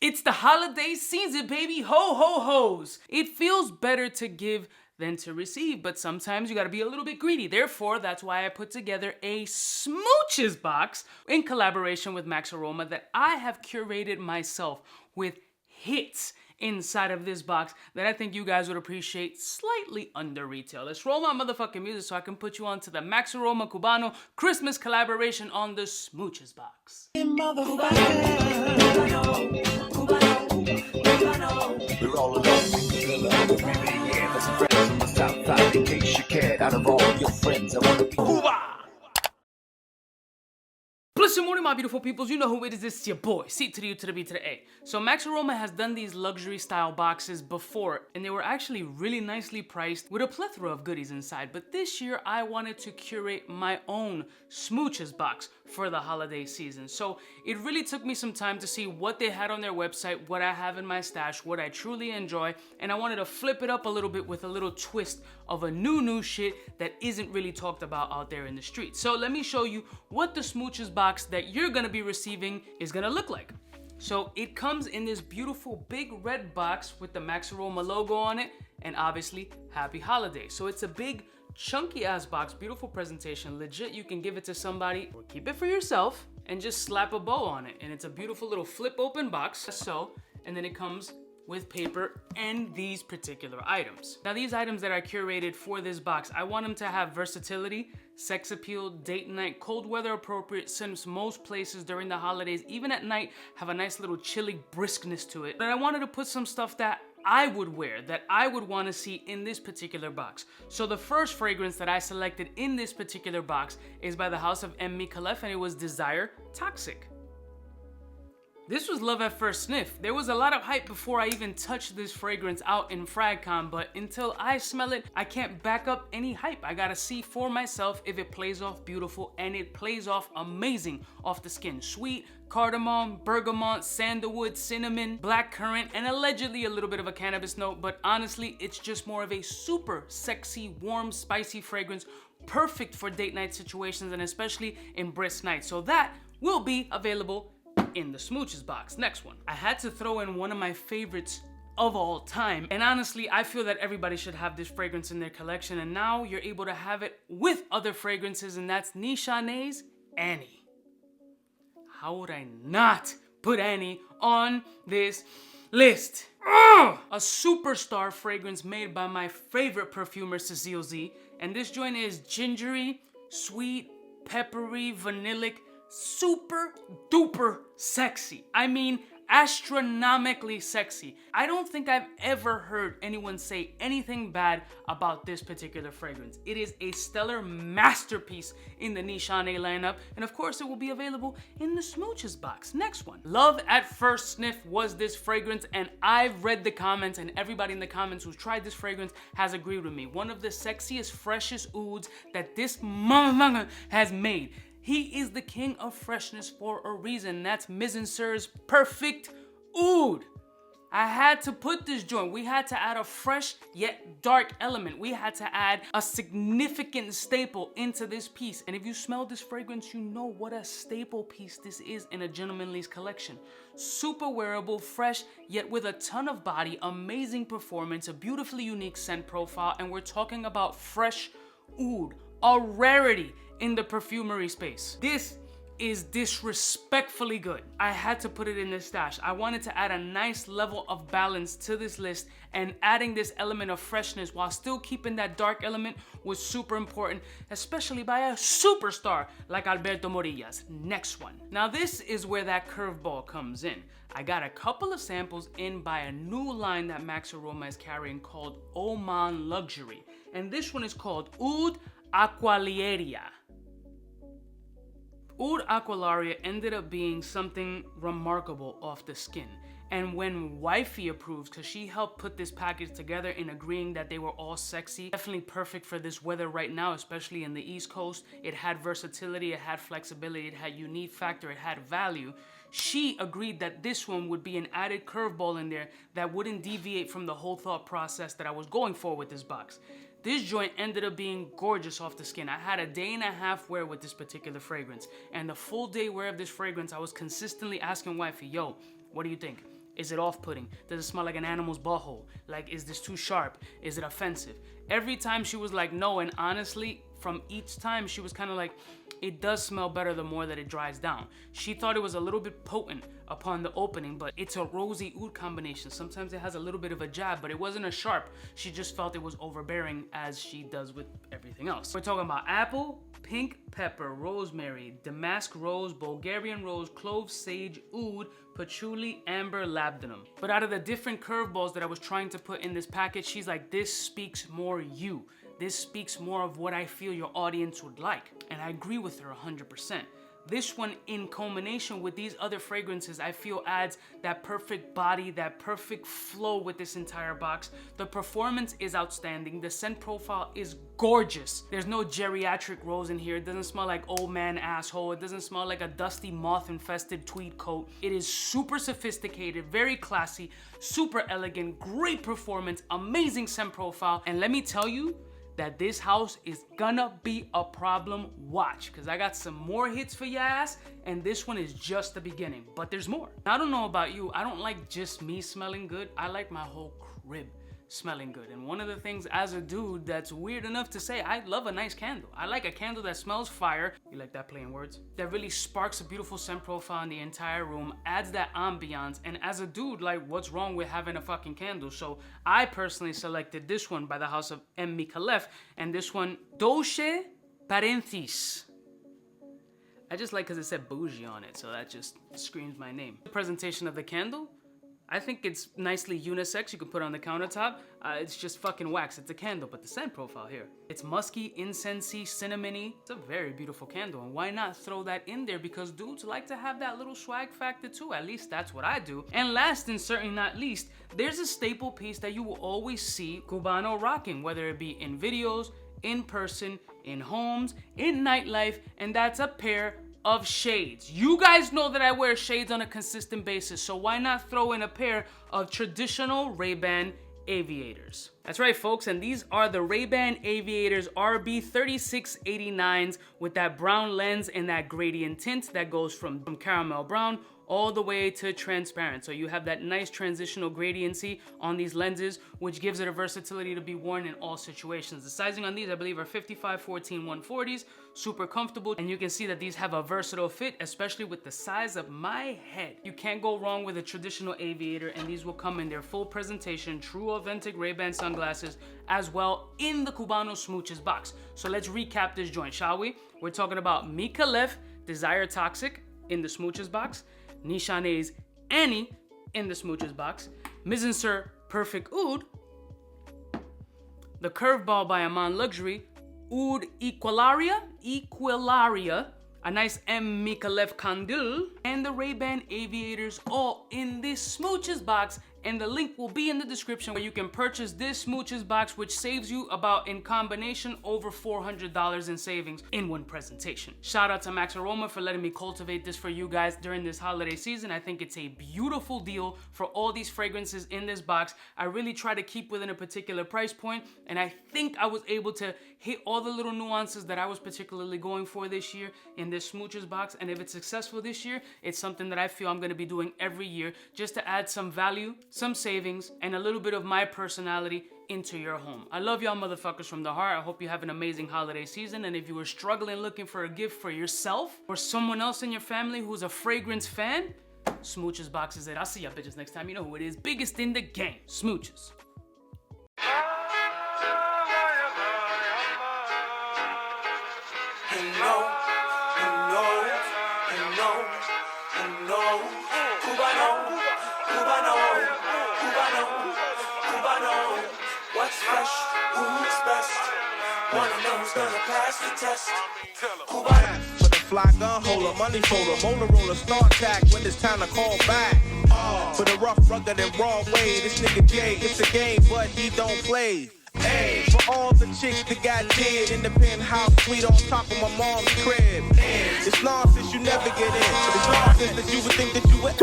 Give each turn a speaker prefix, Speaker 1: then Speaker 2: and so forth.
Speaker 1: It's the holiday season, baby. Ho, ho, hoes. It feels better to give than to receive, but sometimes you gotta be a little bit greedy. Therefore, that's why I put together a Smooches box in collaboration with Max Aroma that I have curated myself with hits inside of this box that I think you guys would appreciate slightly under retail. Let's roll my motherfucking music so I can put you on to the Max Aroma Cubaknow Christmas collaboration on the Smooches box.
Speaker 2: We're all alone, yeah, some friends on the south side. In case you cared, out of all your friends, I wanna be Cuba.
Speaker 1: Blessed morning, my beautiful peoples. You know who it is. It's your boy, C to the U to the B to the A. So Max Aroma has done these luxury style boxes before, and they were actually really nicely priced with a plethora of goodies inside. But this year, I wanted to curate my own Smooches box for the holiday season. So it really took me some time to see what they had on their website, what I have in my stash, what I truly enjoy, and I wanted to flip it up a little bit with a little twist of a new shit that isn't really talked about out there in the streets. So let me show you what the Smooches box that you're gonna be receiving is gonna look like. So it comes in this beautiful big red box with the Max Aroma logo on it, and obviously happy holidays. So it's a big chunky ass box, beautiful presentation, legit. You can give it to somebody or keep it for yourself and just slap a bow on it. And it's a beautiful little flip open box. So, and then it comes with paper and these particular items. Now these items that I curated for this box, I want them to have versatility, sex appeal, date night, cold weather appropriate, since most places during the holidays, even at night, have a nice little chilly briskness to it. But I wanted to put some stuff that I would wear, that I would want to see in this particular box. So the first fragrance that I selected in this particular box is by the house of m.micallef, and it was Desir Toxic. This was love at first sniff. There was a lot of hype before I even touched this fragrance out in FragCon, but until I smell it, I can't back up any hype. I gotta see for myself if it plays off beautiful, and it plays off amazing off the skin. Sweet, cardamom, bergamot, sandalwood, cinnamon, blackcurrant, and allegedly a little bit of a cannabis note, but honestly, it's just more of a super sexy, warm, spicy fragrance, perfect for date night situations and especially in brisk nights. So that will be available in the Smooches box. Next one. I had to throw in one of my favorites of all time, and honestly, I feel that everybody should have this fragrance in their collection, and now you're able to have it with other fragrances, and that's Nishane's Annie. How would I not put Annie on this list? A superstar fragrance made by my favorite perfumer, Cecile Z, and this joint is gingery, sweet, peppery, vanillic, super duper sexy. I mean, astronomically sexy. I don't think I've ever heard anyone say anything bad about this particular fragrance. It is a stellar masterpiece in the Nishane lineup, and of course it will be available in the Smooches box. Next one. Love at first sniff was this fragrance, and I've read the comments, and everybody in the comments who's tried this fragrance has agreed with me. One of the sexiest, freshest ouds that this motherfucker has made. He is the king of freshness for a reason. That's Mizensir's Perfect Oud. I had to put this joint. We had to add a fresh yet dark element. We had to add a significant staple into this piece. And if you smell this fragrance, you know what a staple piece this is in a gentlemanly's collection. Super wearable, fresh, yet with a ton of body, amazing performance, a beautifully unique scent profile, and we're talking about fresh oud, a rarity in the perfumery space. This is disrespectfully good. I had to put it in this stash. I wanted to add a nice level of balance to this list, and adding this element of freshness while still keeping that dark element was super important, especially by a superstar like Alberto Morillas. Next one. Now this is where that curveball comes in. I got a couple of samples in by a new line that Max Aroma is carrying called Oman Luxury, and this one is called Oud Aquilaria. Oud Aquilaria ended up being something remarkable off the skin. And when Wifey approves, because she helped put this package together in agreeing that they were all sexy, definitely perfect for this weather right now, especially in the East Coast. It had versatility, it had flexibility, it had unique factor, it had value. She agreed that this one would be an added curveball in there that wouldn't deviate from the whole thought process that I was going for with this box. This joint ended up being gorgeous off the skin. I had a day and a half wear with this particular fragrance, and the full day wear of this fragrance, I was consistently asking Wifey, yo, what do you think? Is it off-putting? Does it smell like an animal's butthole? Like, is this too sharp? Is it offensive? Every time she was like, no, and honestly, from each time she was kind of like, it does smell better the more that it dries down. She thought it was a little bit potent upon the opening, but it's a rosy oud combination. Sometimes it has a little bit of a jab, but it wasn't a sharp. She just felt it was overbearing, as she does with everything else. We're talking about apple, pink pepper, rosemary, damask rose, Bulgarian rose, clove, sage, oud, patchouli, amber, labdanum. But out of the different curveballs that I was trying to put in this package, she's like, this speaks more you. This speaks more of what I feel your audience would like. And I agree with her 100%. This one, in combination with these other fragrances, I feel adds that perfect body, that perfect flow with this entire box. The performance is outstanding. The scent profile is gorgeous. There's no geriatric rose in here. It doesn't smell like old man asshole. It doesn't smell like a dusty moth-infested tweed coat. It is super sophisticated, very classy, super elegant, great performance, amazing scent profile. And let me tell you, that this house is gonna be a problem watch, because I got some more hits for your ass, and this one is just the beginning, but there's more. I don't know about you, I don't like just me smelling good, I like my whole crib smelling good. And one of the things as a dude that's weird enough to say, I love a nice candle. I like a candle that smells fire. You like that play in words? That really sparks a beautiful scent profile in the entire room, adds that ambiance. And as a dude, like, what's wrong with having a fucking candle? So I personally selected this one by the house of m.micallef, and this one, Dolce Parenthis. I just like because it said bougie on it, so that just screams my name. The presentation of the candle, I think it's nicely unisex. You can put it on the countertop. It's just fucking wax. It's a candle, but the scent profile here, it's musky, incensey, cinnamony. It's a very beautiful candle, and why not throw that in there? Because dudes like to have that little swag factor too. At least that's what I do. And last and certainly not least, there's a staple piece that you will always see Cubaknow rocking, whether it be in videos, in person, in homes, in nightlife, and that's a pair of shades. You guys know that I wear shades on a consistent basis, so why not throw in a pair of traditional Ray-Ban aviators? That's right, folks, and these are the Ray-Ban aviators RB3689s with that brown lens and that gradient tint that goes from caramel brown all the way to transparent. So you have that nice transitional gradiency on these lenses, which gives it a versatility to be worn in all situations. The sizing on these, I believe, are 55, 14, 140s, super comfortable. And you can see that these have a versatile fit, especially with the size of my head. You can't go wrong with a traditional aviator, and these will come in their full presentation, true authentic Ray-Ban sunglasses, as well in the Cubaknow Smooches box. So let's recap this joint, shall we? We're talking about m.micallef Desir Toxic in the Smooches box, Nishane's Annie in the Smooches box, Mizensir Perfect Oud, the Curveball by Oman Luxury, Oud Aquilaria, a nice m.micallef Candle, and the Ray-Ban aviators, all in this Smooches box. And the link will be in the description where you can purchase this Smooches box, which saves you about, in combination, over $400 in savings in one presentation. Shout out to Max Aroma for letting me cultivate this for you guys during this holiday season. I think it's a beautiful deal for all these fragrances in this box. I really try to keep within a particular price point, and I think I was able to hit all the little nuances that I was particularly going for this year in this Smooches box. And if it's successful this year, it's something that I feel I'm gonna be doing every year just to add some value, some savings, and a little bit of my personality into your home. I love y'all motherfuckers from the heart. I hope you have an amazing holiday season. And if you were struggling looking for a gift for yourself or someone else in your family who's a fragrance fan, Smooches box is it. I'll see y'all bitches next time. You know who it is. Biggest in the game. Smooches.
Speaker 2: What's fresh? Who's best? One of them's gonna pass the test. Cubaknow.
Speaker 3: For the fly gun holder, money folder, molar roller, start tag when it's time to call back. For the rough, rugged, and raw way, this nigga Jay, it's a game, but he don't play. Hey, for all the chicks that got dead in the penthouse suite on top of my mom's crib. It's nonsense you never get in. It's nonsense that you would think that you would.